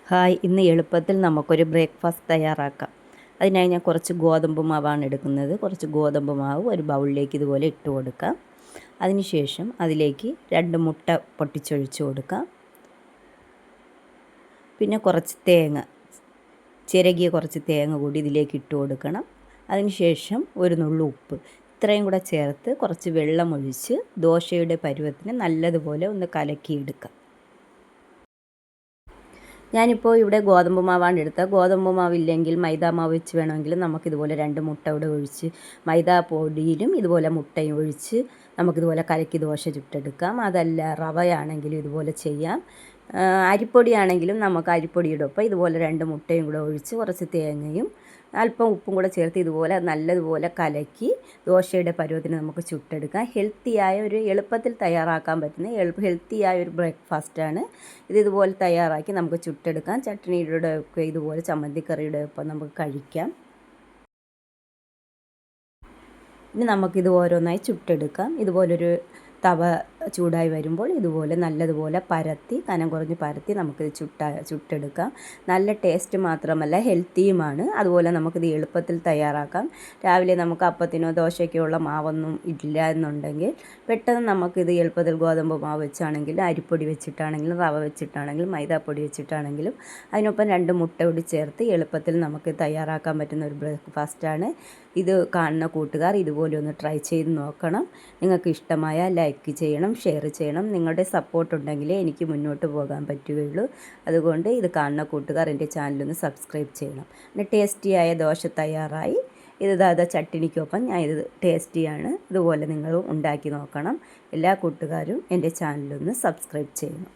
Hi, ഇന്ന് എളുപ്പത്തിൽ നമുക്കൊരു ബ്രേക്ക്ഫാസ്റ്റ് തയ്യാറാക്കാം. അതിനായി ഞാൻ കുറച്ച് ഗോതമ്പ് മാവാണ് എടുക്കുന്നത്. കുറച്ച് ഗോതമ്പ് മാവ് ഒരു ബൗളിലേക്ക് ഇതുപോലെ ഇട്ട് കൊടുക്കാം. അതിനുശേഷം അതിലേക്ക് 2 മുട്ട പൊട്ടിച്ചൊഴിച്ച് കൊടുക്കാം. പിന്നെ കുറച്ച് തേങ്ങ, ചിരകിയ കുറച്ച് തേങ്ങ കൂടി ഇതിലേക്ക് ഇട്ട് കൊടുക്കണം. അതിനുശേഷം ഒരു നുള്ളു ഉപ്പ്, ഇത്രയും കൂടെ ചേർത്ത് കുറച്ച് വെള്ളം ഒഴിച്ച് ദോശയുടെ പരുവത്തിന് നല്ലതുപോലെ ഒന്ന് കലക്കിയെടുക്കാം. ഞാനിപ്പോൾ ഇവിടെ ഗോതമ്പ് മാവാണ് എടുത്തത്. ഗോതമ്പ് മാവില്ലെങ്കിൽ മൈദാ മാവ് വെച്ച് വേണമെങ്കിൽ നമുക്കിതുപോലെ 2 മുട്ട ഇവിടെ ഒഴിച്ച് മൈദാ പൊടിയിലും ഇതുപോലെ മുട്ടയും ഒഴിച്ച് നമുക്കിതുപോലെ കലക്കി ദോശ ചുട്ടെടുക്കാം. അതല്ല റവയാണെങ്കിലും ഇതുപോലെ ചെയ്യാം. അരിപ്പൊടിയാണെങ്കിലും നമുക്ക് അരിപ്പൊടിയുടെ ഒപ്പം ഇതുപോലെ 2 മുട്ടയും കൂടെ ഒഴിച്ച് കുറച്ച് തേങ്ങയും അല്പം ഉപ്പും കൂടെ ചേർത്ത് ഇതുപോലെ നല്ലതുപോലെ കലക്കി ദോശയുടെ പരുവത്തിന് നമുക്ക് ചുട്ടെടുക്കാം. ഒരു എളുപ്പത്തിൽ തയ്യാറാക്കാൻ പറ്റുന്ന ഹെൽത്തിയായ ഒരു ബ്രേക്ക്ഫാസ്റ്റാണ്. ഇതുപോലെ തയ്യാറാക്കി നമുക്ക് ചുട്ടെടുക്കാം. ചട്നിയുടെ ഒക്കെ ഇതുപോലെ ചമ്മന്തിക്കറിയുടെ ഒപ്പം നമുക്ക് കഴിക്കാം. ഇനി നമുക്കിത് ഓരോന്നായി ചുട്ടെടുക്കാം. ഇതുപോലൊരു തവ ചൂടായി വരുമ്പോൾ ഇതുപോലെ നല്ലതുപോലെ പരത്തി കനം കുറഞ്ഞ് പരത്തി നമുക്കിത് ചുട്ടെടുക്കാം. നല്ല ടേസ്റ്റ് മാത്രമല്ല ഹെൽത്തിയുമാണ്. അതുപോലെ നമുക്കിത് എളുപ്പത്തിൽ തയ്യാറാക്കാം. രാവിലെ നമുക്ക് അപ്പത്തിനോ ദോശയ്ക്കോ ഉള്ള മാവൊന്നും ഇല്ല എന്നുണ്ടെങ്കിൽ പെട്ടെന്ന് നമുക്കിത് എളുപ്പത്തിൽ ഗോതമ്പ് മാവ് വെച്ചാണെങ്കിലും അരിപ്പൊടി വെച്ചിട്ടാണെങ്കിലും റവ വെച്ചിട്ടാണെങ്കിലും മൈദാപ്പൊടി വെച്ചിട്ടാണെങ്കിലും അതിനൊപ്പം 2 മുട്ട കൂടി ചേർത്ത് എളുപ്പത്തിൽ നമുക്ക് തയ്യാറാക്കാൻ പറ്റുന്ന ഒരു ബ്രേക്ക്ഫാസ്റ്റാണ്. ഇത് കാണുന്ന കൂട്ടുകാർ ഇതുപോലെ ഒന്ന് ട്രൈ ചെയ്ത് നോക്കണം. നിങ്ങൾക്ക് ഇഷ്ടമായാൽ ലൈക്ക് ചെയ്യണം, ഷെയർ ചെയ്യണം. നിങ്ങളുടെ സപ്പോർട്ട് ഉണ്ടെങ്കിലേ എനിക്ക് മുന്നോട്ട് പോകാൻ പറ്റുകയുള്ളൂ. അതുകൊണ്ട് ഇത് കാണുന്ന കൂട്ടുകാർ എൻ്റെ ചാനലൊന്ന് സബ്സ്ക്രൈബ് ചെയ്യണം. പിന്നെ ടേസ്റ്റിയായ ദോശ തയ്യാറായി. ഇത് ചട്ടിനിക്കൊപ്പം ഞാൻ ഇത് ടേസ്റ്റിയാണ്. ഇതുപോലെ നിങ്ങളും ഉണ്ടാക്കി നോക്കണം. എല്ലാ കൂട്ടുകാരും എൻ്റെ ചാനലൊന്ന് സബ്സ്ക്രൈബ് ചെയ്യണം.